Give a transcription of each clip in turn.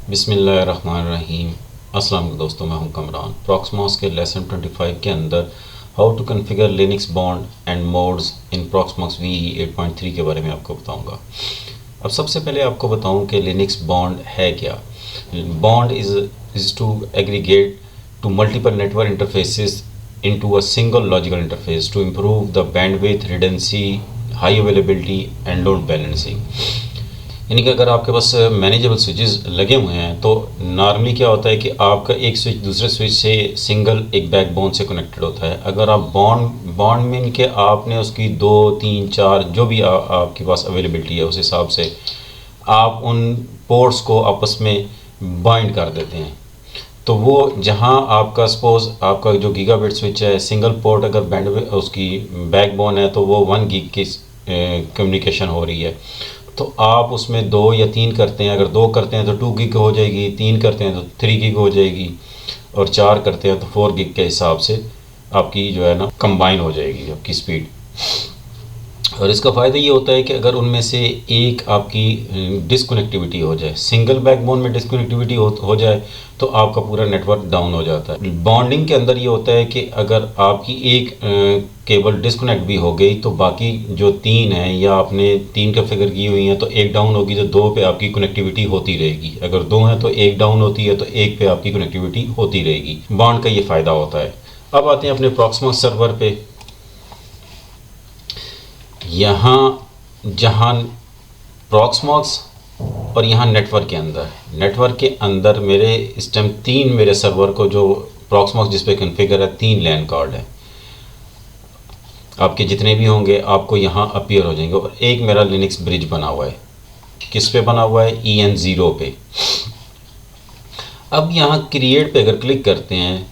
बिस्मिल्लाहिर्रहमानिर्रहीम। अस्सलाम वालेकुम दोस्तों, मैं हूं कमरान। प्रॉक्समॉस के लेसन 25 के अंदर how to configure Linux bond and modes in Proxmox VE 8.3 के बारे में आपको बताऊंगा। अब सबसे पहले आपको बताऊं कि लिनक्स बॉन्ड है क्या। Bond is to aggregate to multiple network interfaces into a single logical interface to improve the bandwidth, redundancy, high availability and load balancing। यानी कि अगर आपके पास मैनेजेबल स्विचेस लगे हुए हैं तो नॉर्मली क्या होता है कि आपका एक स्विच दूसरे स्विच से सिंगल एक बैकबोन से कनेक्टेड होता है। अगर आप बॉन्ड में इनके आपने उसकी 2 3 4 जो भी आपके पास अवेलेबिलिटी है उस हिसाब से आप उन पोर्ट्स को आपस में बाइंड कर देते हैं। तो वो जहां आपका सपोज आपका जो गीगाबिट स्विच है सिंगल पोर्ट अगर बैंड उसकी बैकबोन है तो वो 1 गीग की कम्युनिकेशन हो रही है। तो आप उसमें 2 या 3 करते हैं, अगर 2 करते हैं तो 2 गीग हो जाएगी, 3 करते हैं तो 3 गीग हो जाएगी और 4 करते हैं तो 4 गीग के हिसाब से आपकी जो है ना कंबाइन हो जाएगी आपकी स्पीड। और इसका फ़ायदा ये होता है कि अगर उनमें से एक आपकी डिसकनेक्टिविटी हो जाए, सिंगल बैकबोन में डिसकनेक्टिविटी हो जाए तो आपका पूरा नेटवर्क डाउन हो जाता है। बॉन्डिंग के अंदर ये होता है कि अगर आपकी एक केबल डिसकनेक्ट भी हो गई तो बाकी जो 3 हैं या आपने 3 कॉन्फ़िगर की हुई हैं तो एक डाउन होगी तो 2 पे आपकी कनेक्टिविटी होती रहेगी। अगर 2 हैं तो एक डाउन होती है तो एक पे आपकी कनेक्टिविटी होती रहेगी। बॉन्ड का ये फ़ायदा होता है। अब आते हैं अपने प्रॉक्समॉस सर्वर पे। यहाँ जहाँ प्रॉक्समॉस और यहाँ नेटवर्क के अंदर मेरे इस टाइम 3 मेरे सर्वर को जो प्रॉक्समॉस जिस पे कॉन्फ़िगर है 3 लैन कार्ड है। आपके जितने भी होंगे आपको यहाँ अपीयर हो जाएंगे। और एक मेरा लिनक्स ब्रिज बना हुआ है। किस पे बना हुआ है? EN0 पे। अब यहाँ क्रिएट पे अगर क्लिक करते हैं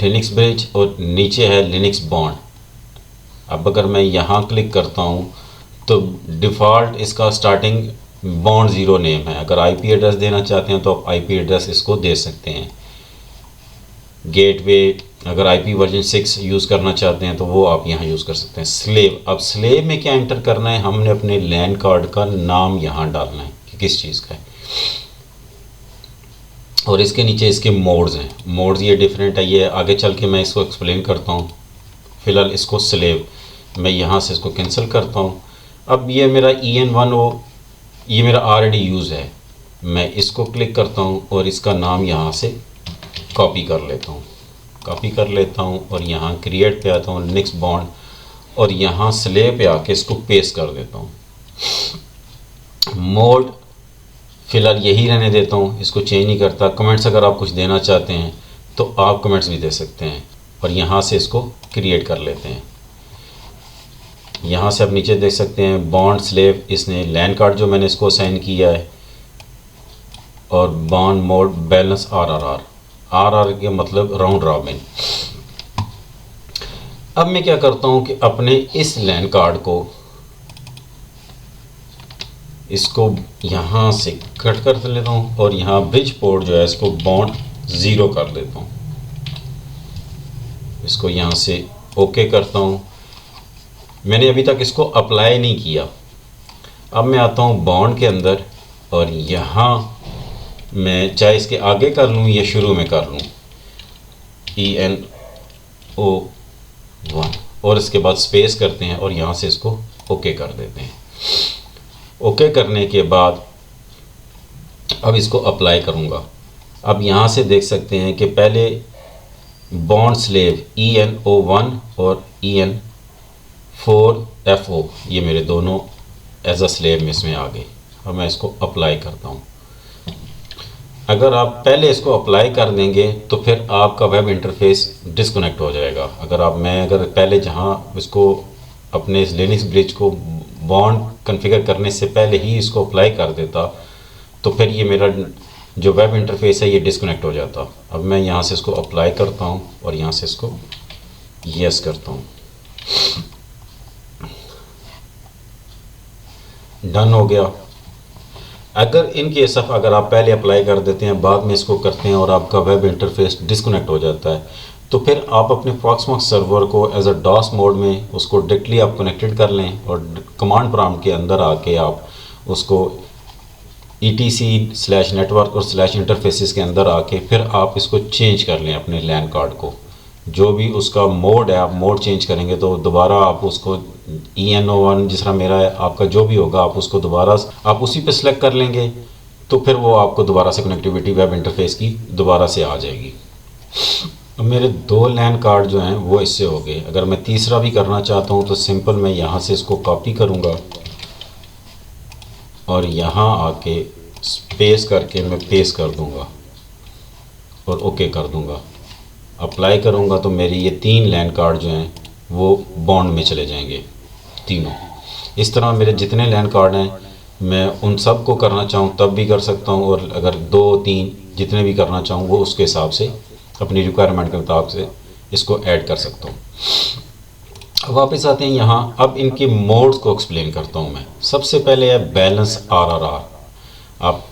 लिनक्स ब्रिज और नीचे है लिनक्स बॉन्ड। अब अगर मैं यहाँ क्लिक करता हूँ तो डिफ़ॉल्ट इसका स्टार्टिंग बॉन्ड 0 नेम है। अगर आईपी एड्रेस देना चाहते हैं तो आप आईपी एड्रेस इसको दे सकते हैं। गेटवे अगर आईपी वर्जन 6 यूज़ करना चाहते हैं तो वो आप यहाँ यूज़ कर सकते हैं। स्लेव, अब स्लेव में क्या एंटर करना है, हमने अपने लैन कार्ड का नाम यहाँ डालना है कि किस चीज़ का है। और इसके नीचे इसके मोड्स हैं। मोड्स ये डिफरेंट है, ये आगे चल के मैं इसको एक्सप्लेन करता हूँ। फ़िलहाल इसको स्लेव मैं यहाँ से इसको कैंसिल करता हूँ। अब ये मेरा EN1 ये मेरा ऑलरेडी यूज़ है। मैं इसको क्लिक करता हूँ और इसका नाम यहाँ से कॉपी कर लेता हूँ और यहाँ क्रिएट पे आता हूँ लिनक्स बॉन्ड और यहाँ स्लेव पे आके इसको पेस्ट कर देता हूँ। मोड फ़िलहाल यही रहने देता हूँ, इसको चेंज नहीं करता। कमेंट्स अगर आप कुछ देना चाहते हैं तो आप कमेंट्स भी दे सकते हैं और यहाँ से इसको क्रिएट कर लेते हैं। यहाँ से आप नीचे देख सकते हैं बॉन्ड स्लेव, इसने लैन कार्ड जो मैंने इसको असाइन किया है और बॉन्ड मोड बैलेंस RRR के मतलब राउंड रॉबिन। अब मैं क्या करता हूँ कि अपने इस लैन कार्ड को इसको यहाँ से कट कर लेता हूँ और यहाँ ब्रिज पोर्ट जो है इसको बॉन्ड 0 कर देता हूँ। इसको यहाँ से ओके करता हूँ। मैंने अभी तक इसको अप्लाई नहीं किया। अब मैं आता हूँ बॉन्ड के अंदर और यहाँ मैं चाहे इसके आगे कर लूँ या शुरू में कर लूँ EN01 और इसके बाद स्पेस करते हैं और यहाँ से इसको ओके कर देते हैं। ओके करने के बाद अब इसको अप्लाई करूँगा। अब यहाँ से देख सकते हैं कि पहले बॉन्ड स्लेव EN01 और EN4FO ये मेरे दोनों एज अ स्लेव में इसमें आ गए। अब मैं इसको अप्लाई करता हूँ। अगर आप पहले इसको अप्लाई कर देंगे तो फिर आपका वेब इंटरफेस डिस्कनेक्ट हो जाएगा। अगर पहले जहाँ इसको अपने इस लिनक्स ब्रिज को बॉन्ड कॉन्फ़िगर करने से पहले ही इसको अप्लाई कर देता तो फिर ये मेरा जो वेब इंटरफेस है ये डिस्कनेक्ट हो जाता। अब मैं यहाँ से इसको अप्लाई करता हूँ और यहाँ से इसको यस करता हूँ। डन हो गया। अगर इन केस ऑफ अगर आप पहले अप्लाई कर देते हैं बाद में इसको करते हैं और आपका वेब इंटरफेस डिस्कनेक्ट हो जाता है तो फिर आप अपने प्रॉक्समॉस सर्वर को एज अ डॉस मोड में उसको डायरेक्टली आप कनेक्टेड कर लें और कमांड प्रॉम्प्ट के अंदर आके आप उसको etc/network और /interfaces के अंदर आके फिर आप इसको चेंज कर लें अपने लैन कार्ड को, जो भी उसका मोड है आप मोड चेंज करेंगे तो दोबारा आप उसको ENO1 जिस तरह मेरा है, आपका जो भी होगा आप उसको दोबारा आप उसी पे सिलेक्ट कर लेंगे, तो फिर वो आपको दोबारा से कनेक्टिविटी वेब इंटरफेस की दोबारा से आ जाएगी। अब मेरे 2 लैन कार्ड जो हैं वो इससे हो गए। अगर मैं तीसरा भी करना चाहता हूँ तो सिंपल मैं यहाँ से इसको कॉपी करूँगा और यहाँ आके स्पेस करके मैं पेस्ट कर दूँगा और ओके कर दूँगा। अप्लाई करूँगा तो मेरी ये 3 लैन कार्ड जो हैं वो बॉन्ड में चले जाएंगे तीनों। इस तरह मेरे जितने लैन कार्ड हैं मैं उन सब को करना चाहूँ तब भी कर सकता हूँ, और अगर 2-3 जितने भी करना चाहूँ वो उसके हिसाब से अपनी रिक्वायरमेंट के मुताबिक से इसको ऐड कर सकता हूँ। वापस आते हैं यहाँ। अब इनके मोड्स को एक्सप्लेन करता हूँ मैं। सबसे पहले है बैलेंस RRR। आप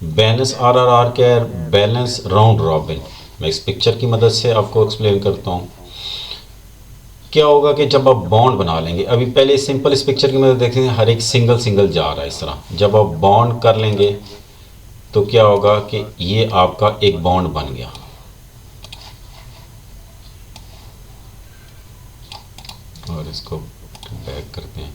बैलेंस RRR क्या है? Balance round robin. मैं इस पिक्चर की मदद से आपको एक्सप्लेन करता हूँ। क्या होगा कि जब आप बॉन्ड बना लेंगे, अभी पहले सिंपल इस पिक्चर की मदद देखें, हर एक सिंगल सिंगल जा रहा है इस तरह। जब आप बॉन्ड कर लेंगे तो क्या होगा कि ये आपका एक बॉन्ड बन गया। और इसको बैक करते हैं,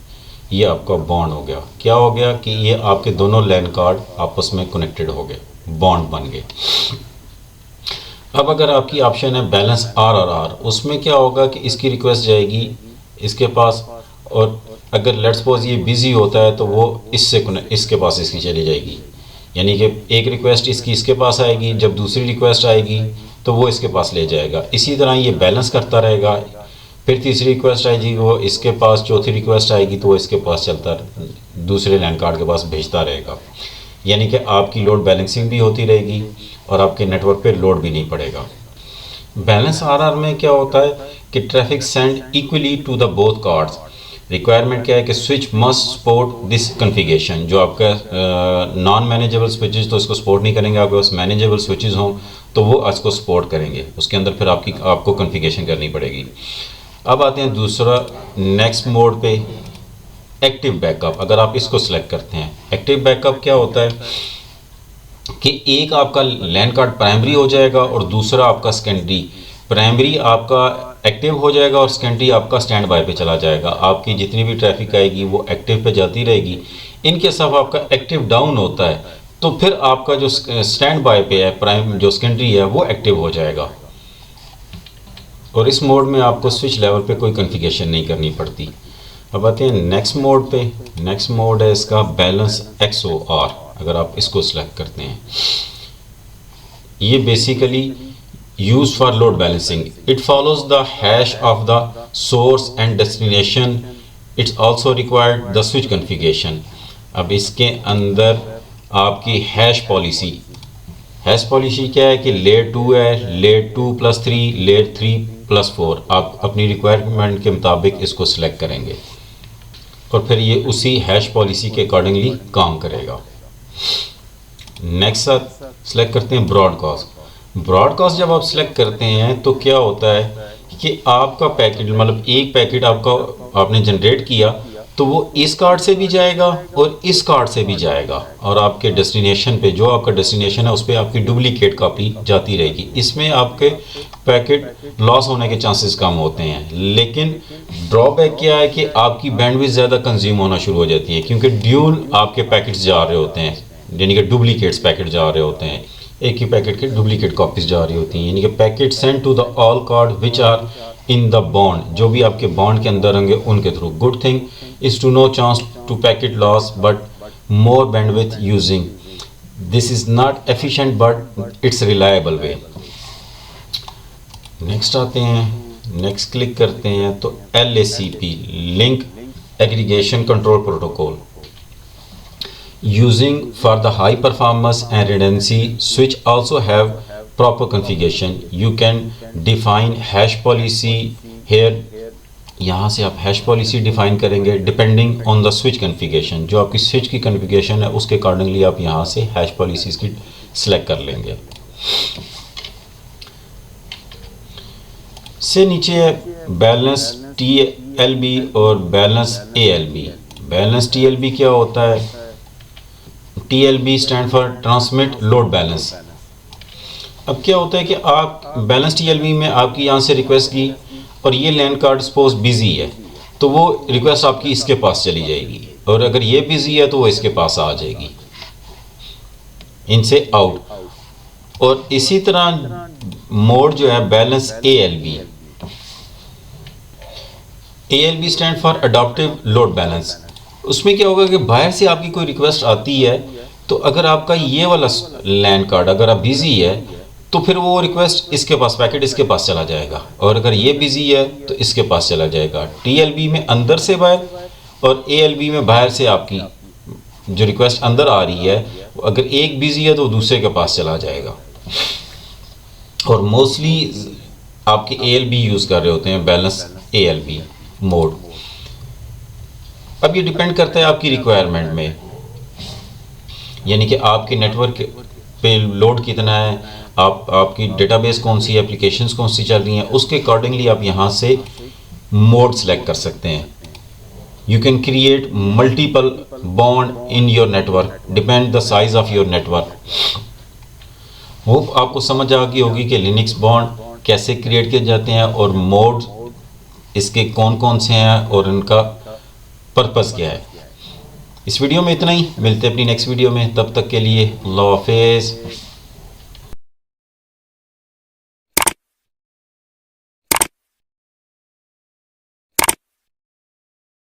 ये आपका बॉन्ड हो गया। क्या हो गया कि ये आपके दोनों लैन कार्ड आपस में कनेक्टेड हो गए, बॉन्ड बन गए। अब अगर आपकी ऑप्शन है बैलेंस RRR, उसमें क्या होगा कि इसकी रिक्वेस्ट जाएगी इसके पास, और अगर लेट्स सपोज ये बिज़ी होता है तो वो इसके पास इसकी चली जाएगी। यानी कि एक रिक्वेस्ट इसकी इसके पास आएगी, जब दूसरी रिक्वेस्ट आएगी तो वो इसके पास ले जाएगा। इसी तरह ये बैलेंस करता रहेगा। फिर तीसरी रिक्वेस्ट आएगी वो इसके पास, चौथी रिक्वेस्ट आएगी तो वो इसके पास चलता दूसरे लैन कार्ड के पास भेजता रहेगा। यानी कि आपकी लोड बैलेंसिंग भी होती रहेगी और आपके नेटवर्क पे लोड भी नहीं पड़ेगा। बैलेंस RR में क्या होता है कि traffic send equally to the both cards. Requirement क्या है कि switch must support this configuration. जो आपका नॉन मैनेजेबल स्विचेस तो इसको सपोर्ट नहीं करेंगे, आपके पास मैनेजेबल स्विचेस हों तो वो इसको सपोर्ट करेंगे। उसके अंदर फिर आपको कॉन्फ़िगरेशन करनी पड़ेगी। अब आते हैं दूसरा नेक्स्ट मोड पे, एक्टिव बैकअप। अगर आप इसको सिलेक्ट करते हैं, एक्टिव बैकअप क्या होता है कि एक आपका लैन कार्ड प्राइमरी हो जाएगा और दूसरा आपका सेकेंडरी। प्राइमरी आपका एक्टिव हो जाएगा और सेकेंडरी आपका स्टैंड बाय पे चला जाएगा। आपकी जितनी भी ट्रैफिक आएगी वो एक्टिव पे जाती रहेगी। इनके साथ आपका एक्टिव डाउन होता है तो फिर आपका जो स्टैंड बाय पे है प्राइम जो सेकेंडरी है वो एक्टिव हो जाएगा। और इस मोड में आपको स्विच लेवल पे कोई कॉन्फ़िगरेशन नहीं करनी पड़ती। अब आते हैं नेक्स्ट मोड पे। नेक्स्ट मोड है इसका बैलेंस XOR। अगर आप इसको सिलेक्ट करते हैं, ये basically use for load balancing. It follows the hash of the source and destination. It's also required the switch configuration. अब इसके अंदर आपकी हैश पॉलिसी क्या है कि लेयर 2 है, लेयर 2+3, लेयर 3+4। आप अपनी रिक्वायरमेंट के मुताबिक इसको सिलेक्ट करेंगे और फिर ये उसी हैश पॉलिसी के अकॉर्डिंगली काम करेगा। नेक्स्ट सेलेक्ट करते हैं ब्रॉडकास्ट। ब्रॉडकास्ट जब आप सिलेक्ट करते हैं तो क्या होता है कि आपका पैकेट मतलब एक पैकेट आपने जनरेट किया तो वो इस कार्ड से भी जाएगा और इस कार्ड से भी जाएगा, और आपके डेस्टिनेशन पे जो आपका डेस्टिनेशन है उस पर आपकी डुप्लीकेट कॉपी जाती रहेगी। इसमें आपके पैकेट लॉस होने के चांसेस कम होते हैं, लेकिन ड्रॉबैक क्या है कि आपकी बैंडविड्थ ज़्यादा कंज्यूम होना शुरू हो जाती है, क्योंकि ड्यूल आपके पैकेट्स जा रहे होते हैं, यानी कि डुप्लीकेट्स पैकेट जा रहे होते हैं। एक ही पैकेट के डुप्लीकेट कॉपीज जा रही होती हैं, यानी कि packet send to the all card which are in the bond. जो भी आपके बॉन्ड के अंदर होंगे उनके थ्रू। Good thing is to no chance to packet loss but more bandwidth using this is not efficient but it's reliable way. Next आते हैं, नेक्स्ट क्लिक करते हैं तो LACP link aggregation control protocol using for the high performance and redundancy switch also have proper configuration. You can define hash policy here. यहाँ से आप hash policy define करेंगे depending on the switch configuration. जो आपकी switch की configuration है उसके accordingly आप यहाँ से हैश पॉलिसीज़ की सिलेक्ट कर लेंगे। से नीचे है बैलेंस TLB और बैलेंस ALB। बैलेंस TLB क्या होता है TLB stand for transmit load balance. अब क्या होता है कि आप बैलेंस TLB में आपकी यहाँ से रिक्वेस्ट की और ये लैन कार्ड सपोज बिजी है, तो वो रिक्वेस्ट आपकी इसके पास चली जाएगी, और अगर ये बिजी है तो वो इसके पास आ जाएगी, इनसे आउट। और इसी तरह मोड जो है balance ALB stand for adoptive load balance. उसमें क्या होगा कि बाहर से आपकी कोई रिक्वेस्ट आती है, तो अगर आपका ये वाला लैन कार्ड अगर आप बिजी है तो फिर वो रिक्वेस्ट इसके पास, पैकेट इसके पास चला जाएगा, और अगर ये बिजी है तो इसके पास चला जाएगा। TLB में अंदर से बाहर और ALB में बाहर से आपकी जो रिक्वेस्ट अंदर आ रही है, अगर एक बिजी है तो दूसरे के पास चला जाएगा। और मोस्टली आपके ALB यूज़ कर रहे होते हैं, बैलेंस ALB मोड। अब ये डिपेंड करता है आपकी रिक्वायरमेंट में, यानी कि आपके नेटवर्क पे लोड कितना है, आपकी डेटाबेस कौन सी, एप्लीकेशंस कौन सी चल रही हैं, उसके अकॉर्डिंगली आप यहाँ से मोड सेलेक्ट कर सकते हैं। You can create multiple bond in your network, depend the size of your network. वो आपको समझ आ गई होगी कि लिनक्स बॉन्ड कैसे क्रिएट किए जाते हैं और मोड इसके कौन कौन से हैं और इनका पर्पस क्या है। इस वीडियो में इतना ही, मिलते हैं अपनी नेक्स्ट वीडियो में, तब तक के लिए अल्लाह हाफिज़।